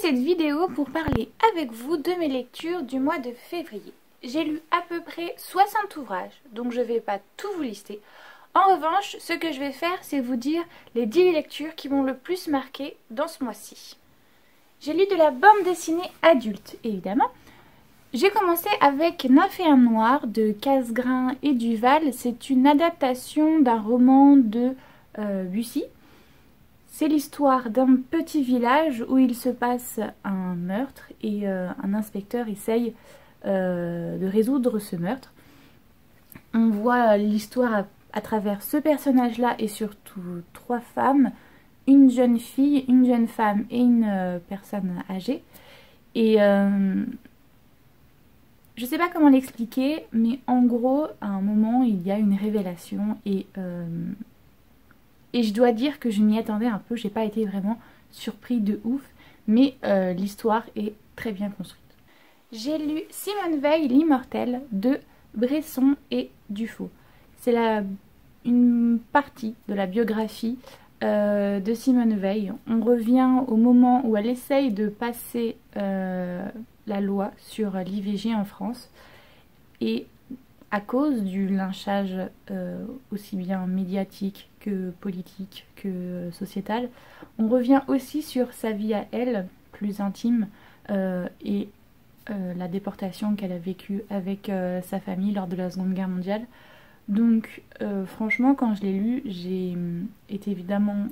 cette vidéo pour parler avec vous de mes lectures du mois de février. J'ai lu à peu près 60 ouvrages, donc je ne vais pas tout vous lister. En revanche, ce que je vais faire, c'est vous dire les 10 lectures qui m'ont le plus marqué dans ce mois-ci. J'ai lu de la bande dessinée adulte, évidemment. J'ai commencé avec Nymphéa Noir de Casgrain et Duval. C'est une adaptation d'un roman de Bussy. C'est l'histoire d'un petit village où il se passe un meurtre et un inspecteur essaye de résoudre ce meurtre. On voit l'histoire à travers ce personnage-là et surtout 3 femmes, une jeune fille, une jeune femme et une personne âgée. Et je ne sais pas comment l'expliquer, mais en gros, à un moment, il y a une révélation et je dois dire que je m'y attendais un peu, j'ai pas été vraiment surpris de ouf, mais l'histoire est très bien construite. J'ai lu Simone Veil, l'immortelle de Bresson et Dufaux. C'est une partie de la biographie de Simone Veil. On revient au moment où elle essaye de passer la loi sur l'IVG en France et à cause du lynchage aussi bien médiatique que politique que sociétal, on revient aussi sur sa vie à elle, plus intime, et la déportation qu'elle a vécue avec sa famille lors de la Seconde Guerre mondiale. Donc franchement, quand je l'ai lu, j'ai été évidemment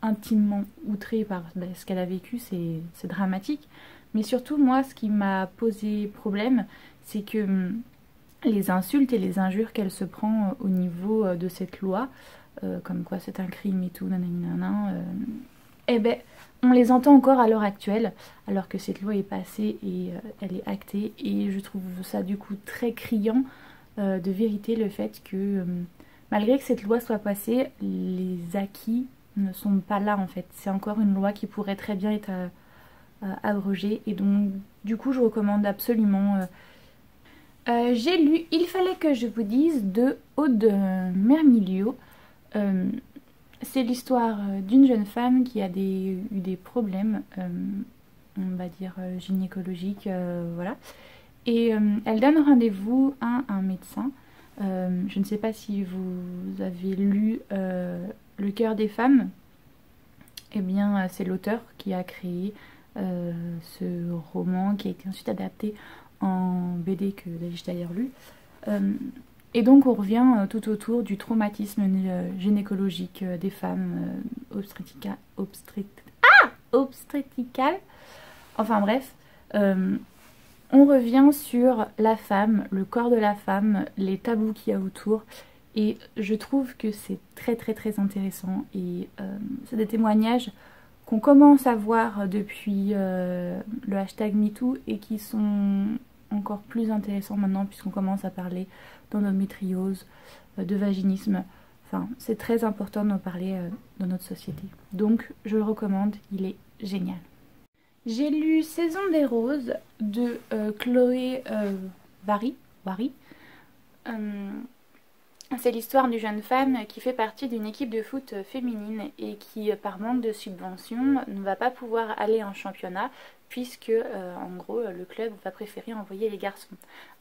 intimement outrée par ce qu'elle a vécu, c'est dramatique. Mais surtout, moi, ce qui m'a posé problème, c'est que les insultes et les injures qu'elle se prend au niveau de cette loi, comme quoi c'est un crime et tout, nanana, eh ben, on les entend encore à l'heure actuelle, alors que cette loi est passée et elle est actée. Et je trouve ça du coup très criant de vérité, le fait que malgré que cette loi soit passée, les acquis ne sont pas là en fait. C'est encore une loi qui pourrait très bien être abrogée. Et donc du coup je recommande absolument. J'ai lu Il fallait que je vous dise de Aude Mermilio. C'est l'histoire d'une jeune femme qui a eu des problèmes, on va dire gynécologiques, voilà. Et elle donne rendez-vous à un médecin. Je ne sais pas si vous avez lu Le cœur des femmes. Eh bien, c'est l'auteur qui a créé ce roman qui a été ensuite adapté en BD que j'ai d'ailleurs lu. Et donc on revient tout autour du traumatisme gynécologique des femmes obstétricales. Enfin bref, on revient sur la femme, le corps de la femme, les tabous qu'il y a autour. Et je trouve que c'est très très très intéressant. Et c'est des témoignages qu'on commence à voir depuis le hashtag MeToo et qui sont encore plus intéressants maintenant puisqu'on commence à parler d'endométriose, de vaginisme. Enfin, c'est très important d'en parler dans notre société. Donc, je le recommande, il est génial. J'ai lu Saison des roses de Chloé Vary. C'est l'histoire d'une jeune femme qui fait partie d'une équipe de foot féminine et qui, par manque de subventions, ne va pas pouvoir aller en championnat puisque, en gros, le club va préférer envoyer les garçons.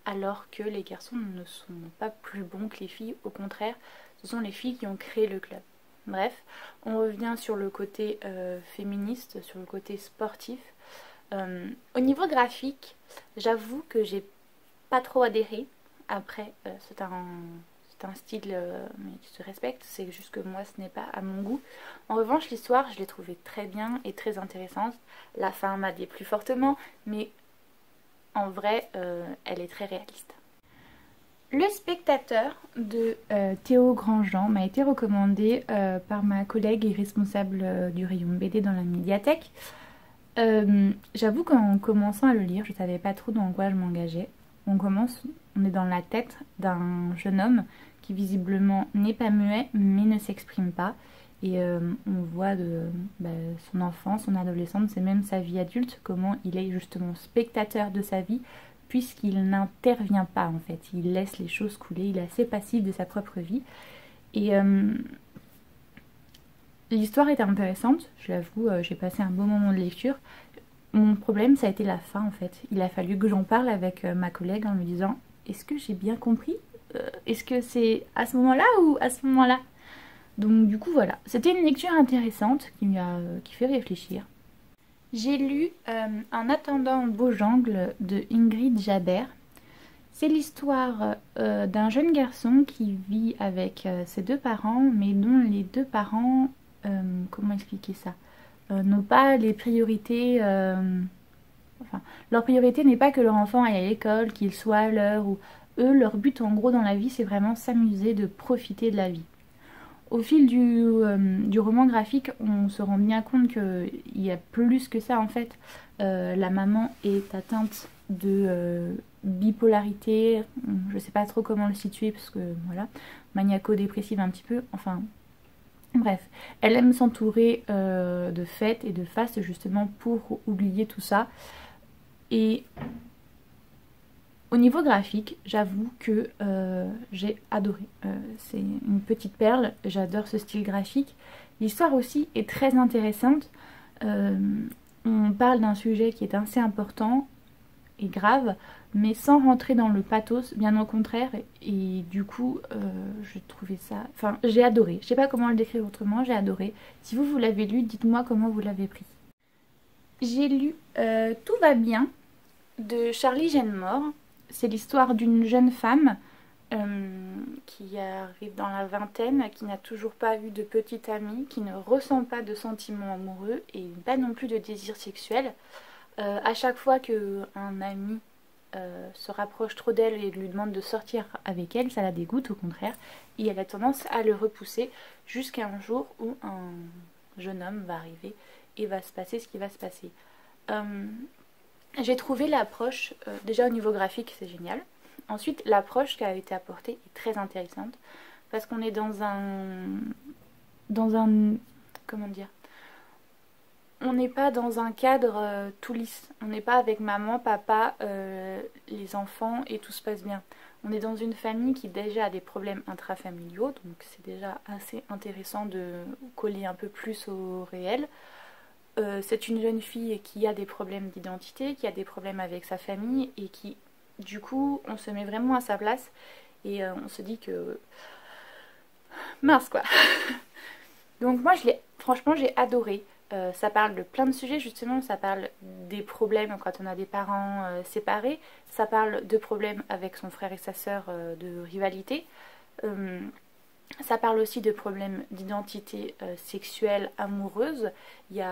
Alors que les garçons ne sont pas plus bons que les filles, au contraire, ce sont les filles qui ont créé le club. Bref, on revient sur le côté féministe, sur le côté sportif. Au niveau graphique, j'avoue que j'ai pas trop adhéré. Après, c'est un style mais qui se respecte, c'est juste que moi ce n'est pas à mon goût. En revanche, l'histoire je l'ai trouvée très bien et très intéressante. La fin m'a déplu fortement, mais en vrai elle est très réaliste. Le Spectateur de Théo Grandjean m'a été recommandé par ma collègue et responsable du rayon BD dans la médiathèque. J'avoue qu'en commençant à le lire, je ne savais pas trop dans quoi je m'engageais. On est dans la tête d'un jeune homme qui visiblement n'est pas muet mais ne s'exprime pas. Et on voit son enfance, son adolescence et même sa vie adulte, comment il est justement spectateur de sa vie puisqu'il n'intervient pas en fait. Il laisse les choses couler, il est assez passif de sa propre vie. Et l'histoire est intéressante, je l'avoue, j'ai passé un bon moment de lecture. mon problème ça a été la fin en fait. Il a fallu que j'en parle avec ma collègue en lui disant est-ce que j'ai bien compris? Est-ce que c'est à ce moment-là ou à ce moment-là? Donc du coup voilà, c'était une lecture intéressante qui fait réfléchir. J'ai lu En attendant Beaujangle de Ingrid Jabert. C'est l'histoire d'un jeune garçon qui vit avec ses deux parents, mais dont les deux parents, comment expliquer ça, n'ont pas les priorités. Enfin, leur priorité n'est pas que leur enfant aille à l'école, qu'il soit à l'heure, ou eux, leur but en gros dans la vie, c'est vraiment s'amuser, de profiter de la vie. Au fil du roman graphique, on se rend bien compte qu'il y a plus que ça en fait. La maman est atteinte de bipolarité, je sais pas trop comment le situer parce que voilà, maniaco-dépressive un petit peu, enfin bref. Elle aime s'entourer de fêtes et de fastes justement pour oublier tout ça. Et au niveau graphique, j'avoue que j'ai adoré. C'est une petite perle, j'adore ce style graphique. L'histoire aussi est très intéressante. On parle d'un sujet qui est assez important et grave, mais sans rentrer dans le pathos, bien au contraire. Et du coup, j'ai trouvé ça... Enfin, j'ai adoré. Je sais pas comment le décrire autrement, j'ai adoré. Si vous l'avez lu, dites-moi comment vous l'avez pris. J'ai lu Tout va bien de Charlie Genmore. C'est l'histoire d'une jeune femme qui arrive dans la vingtaine, qui n'a toujours pas eu de petite amie, qui ne ressent pas de sentiments amoureux et pas non plus de désir sexuel. À chaque fois qu'un ami se rapproche trop d'elle et lui demande de sortir avec elle, ça la dégoûte au contraire, et elle a tendance à le repousser jusqu'à un jour où un jeune homme va arriver et va se passer ce qui va se passer. J'ai trouvé l'approche, déjà au niveau graphique c'est génial. Ensuite l'approche qui a été apportée est très intéressante parce qu'on est dans un comment dire, on n'est pas dans un cadre tout lisse, on n'est pas avec maman, papa, les enfants et tout se passe bien. On est dans une famille qui déjà a des problèmes intrafamiliaux, donc c'est déjà assez intéressant de coller un peu plus au réel. C'est une jeune fille qui a des problèmes d'identité, qui a des problèmes avec sa famille et qui, du coup, on se met vraiment à sa place et on se dit que... mince quoi. Donc moi, franchement, j'ai adoré. Ça parle de plein de sujets justement, ça parle des problèmes quand on a des parents séparés, ça parle de problèmes avec son frère et sa sœur, de rivalité. Ça parle aussi de problèmes d'identité sexuelle, amoureuse. Il y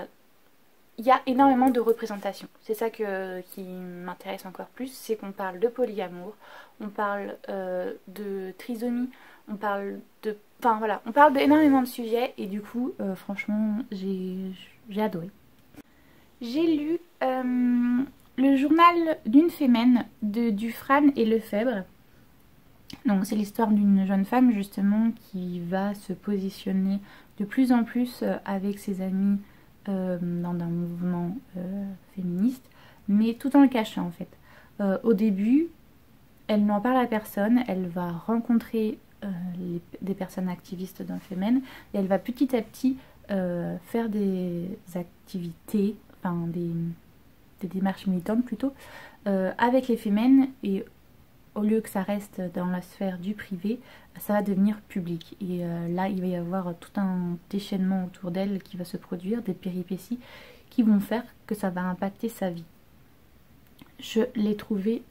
a énormément de représentations. C'est ça qui m'intéresse encore plus, c'est qu'on parle de polyamour, on parle de trisomie, on parle de... Enfin voilà, on parle d'énormément de sujets et du coup, franchement, j'ai adoré. J'ai lu Le journal d'une fémène de Dufresne et Lefebvre. Donc c'est l'histoire d'une jeune femme justement qui va se positionner de plus en plus avec ses amis dans un mouvement féministe, mais tout en le cachant en fait. Au début, elle n'en parle à personne, elle va rencontrer des personnes activistes d'un Femen et elle va petit à petit faire des activités, enfin des démarches militantes plutôt, avec les Femen, et au lieu que ça reste dans la sphère du privé, ça va devenir public. Et là, il va y avoir tout un déchaînement autour d'elle qui va se produire, des péripéties qui vont faire que ça va impacter sa vie. Je l'ai trouvé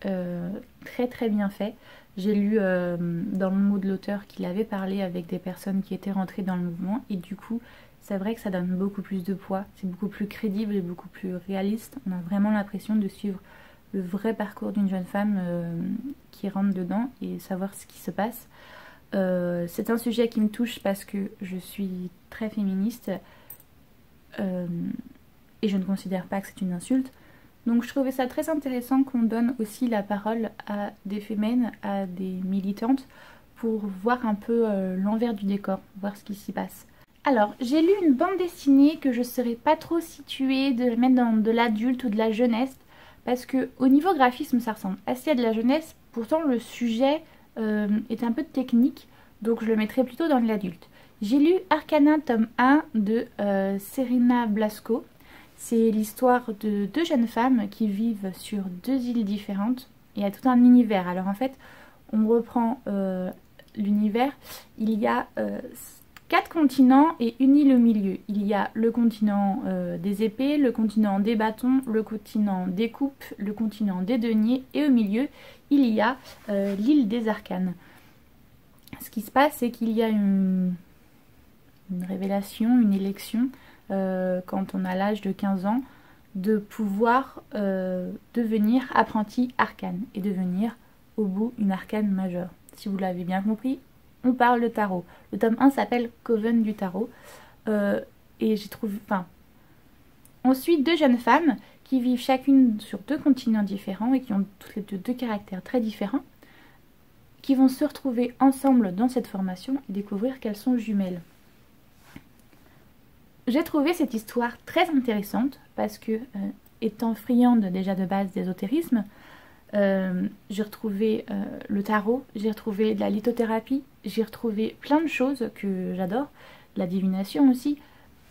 très très bien fait. J'ai lu dans le mot de l'auteur qu'il avait parlé avec des personnes qui étaient rentrées dans le mouvement et du coup, c'est vrai que ça donne beaucoup plus de poids. C'est beaucoup plus crédible et beaucoup plus réaliste. On a vraiment l'impression de suivre le vrai parcours d'une jeune femme qui rentre dedans et savoir ce qui se passe. C'est un sujet qui me touche parce que je suis très féministe et je ne considère pas que c'est une insulte. Donc je trouvais ça très intéressant qu'on donne aussi la parole à des fémènes, à des militantes pour voir un peu l'envers du décor, voir ce qui s'y passe. Alors j'ai lu une bande dessinée que je ne serais pas trop située de mettre dans de l'adulte ou de la jeunesse, parce que au niveau graphisme ça ressemble assez à de la jeunesse, pourtant le sujet est un peu technique, donc je le mettrais plutôt dans l'adulte. J'ai lu Arcana tome 1 de Serena Blasco. C'est l'histoire de deux jeunes femmes qui vivent sur deux îles différentes. Il y a tout un univers. Alors en fait, on reprend l'univers. Il y a 4 continents et une île au milieu. Il y a le continent des épées, le continent des bâtons, le continent des coupes, le continent des deniers et au milieu, il y a l'île des arcanes. Ce qui se passe, c'est qu'il y a une révélation, une élection, quand on a l'âge de 15 ans, de pouvoir devenir apprenti arcane et devenir au bout une arcane majeure. Si vous l'avez bien compris, on parle de tarot. Le tome 1 s'appelle Coven du tarot. Et j'ai trouvé... Enfin, ensuite, deux jeunes femmes qui vivent chacune sur 2 continents différents et qui ont toutes les deux caractères très différents, qui vont se retrouver ensemble dans cette formation et découvrir qu'elles sont jumelles. J'ai trouvé cette histoire très intéressante parce que, étant friande déjà de base d'ésotérisme, j'ai retrouvé le tarot, j'ai retrouvé de la lithothérapie, j'ai retrouvé plein de choses que j'adore, de la divination aussi.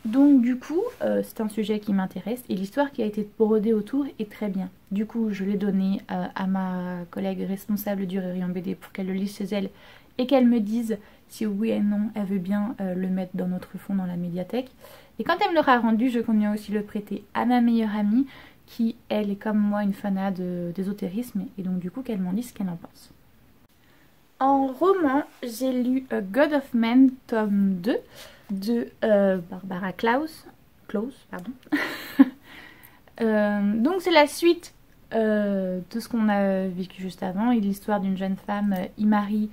Donc du coup, c'est un sujet qui m'intéresse et l'histoire qui a été brodée autour est très bien. Du coup, je l'ai donné à ma collègue responsable du Rayon BD pour qu'elle le lise chez elle et qu'elle me dise si oui et non elle veut bien le mettre dans notre fond dans la médiathèque. Et quand elle me l'aura rendu, je compte bien aussi le prêter à ma meilleure amie qui, elle, est comme moi une fanade d'ésotérisme et donc du coup qu'elle m'en dise ce qu'elle en pense. En roman, j'ai lu God of Men tome 2 de Barbara Klaus, pardon. Donc c'est la suite de ce qu'on a vécu juste avant et l'histoire d'une jeune femme, Imari,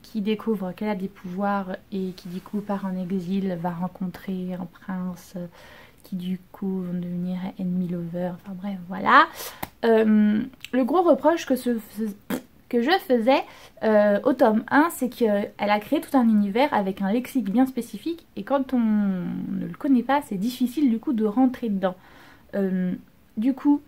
qui découvre qu'elle a des pouvoirs et qui du coup part en exil, va rencontrer un prince qui du coup vont devenir enemy lover, enfin bref voilà. Le gros reproche que je faisais au tome 1, c'est qu'elle a créé tout un univers avec un lexique bien spécifique et quand on ne le connaît pas, c'est difficile du coup de rentrer dedans. Du coup,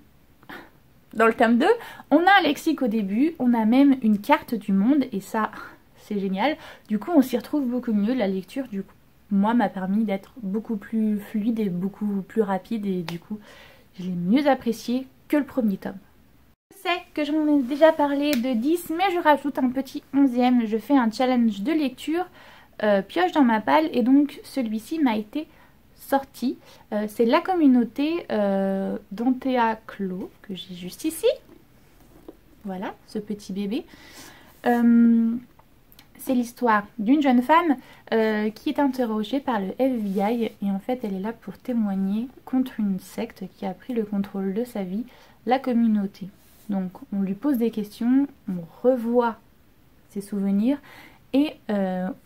dans le tome 2, on a un lexique au début, on a même une carte du monde et ça, c'est génial. Du coup, on s'y retrouve beaucoup mieux. La lecture, du coup, moi, m'a permis d'être beaucoup plus fluide et beaucoup plus rapide et du coup, je l'ai mieux apprécié que le premier tome. Je sais que j'en ai déjà parlé de 10, mais je rajoute un petit 11e. Je fais un challenge de lecture, pioche dans ma palle, et donc celui-ci m'a été sorti. C'est la communauté d'Antea Clos, que j'ai juste ici. Voilà, ce petit bébé. C'est l'histoire d'une jeune femme qui est interrogée par le FBI et en fait elle est là pour témoigner contre une secte qui a pris le contrôle de sa vie, la communauté. Donc on lui pose des questions, on revoit ses souvenirs et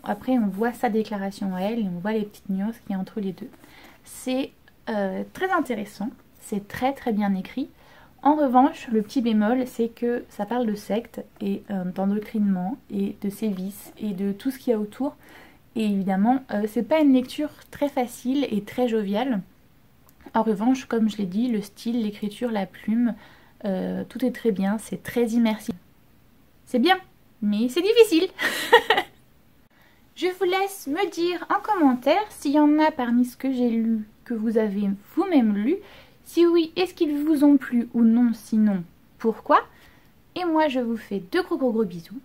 après on voit sa déclaration à elle et on voit les petites nuances qu'il y a entre les deux. C'est très intéressant, c'est très bien écrit. En revanche, le petit bémol, c'est que ça parle de secte et d'endoctrinement et de sévices et de tout ce qu'il y a autour. Et évidemment, c'est pas une lecture très facile et très joviale. En revanche, comme je l'ai dit, le style, l'écriture, la plume, tout est très bien, c'est très immersif. C'est bien, mais c'est difficile. Je vous laisse me dire en commentaire s'il y en a parmi ce que j'ai lu que vous avez vous-même lu. Si oui, est-ce qu'ils vous ont plu ou non? Sinon, pourquoi? Et moi, je vous fais de gros bisous.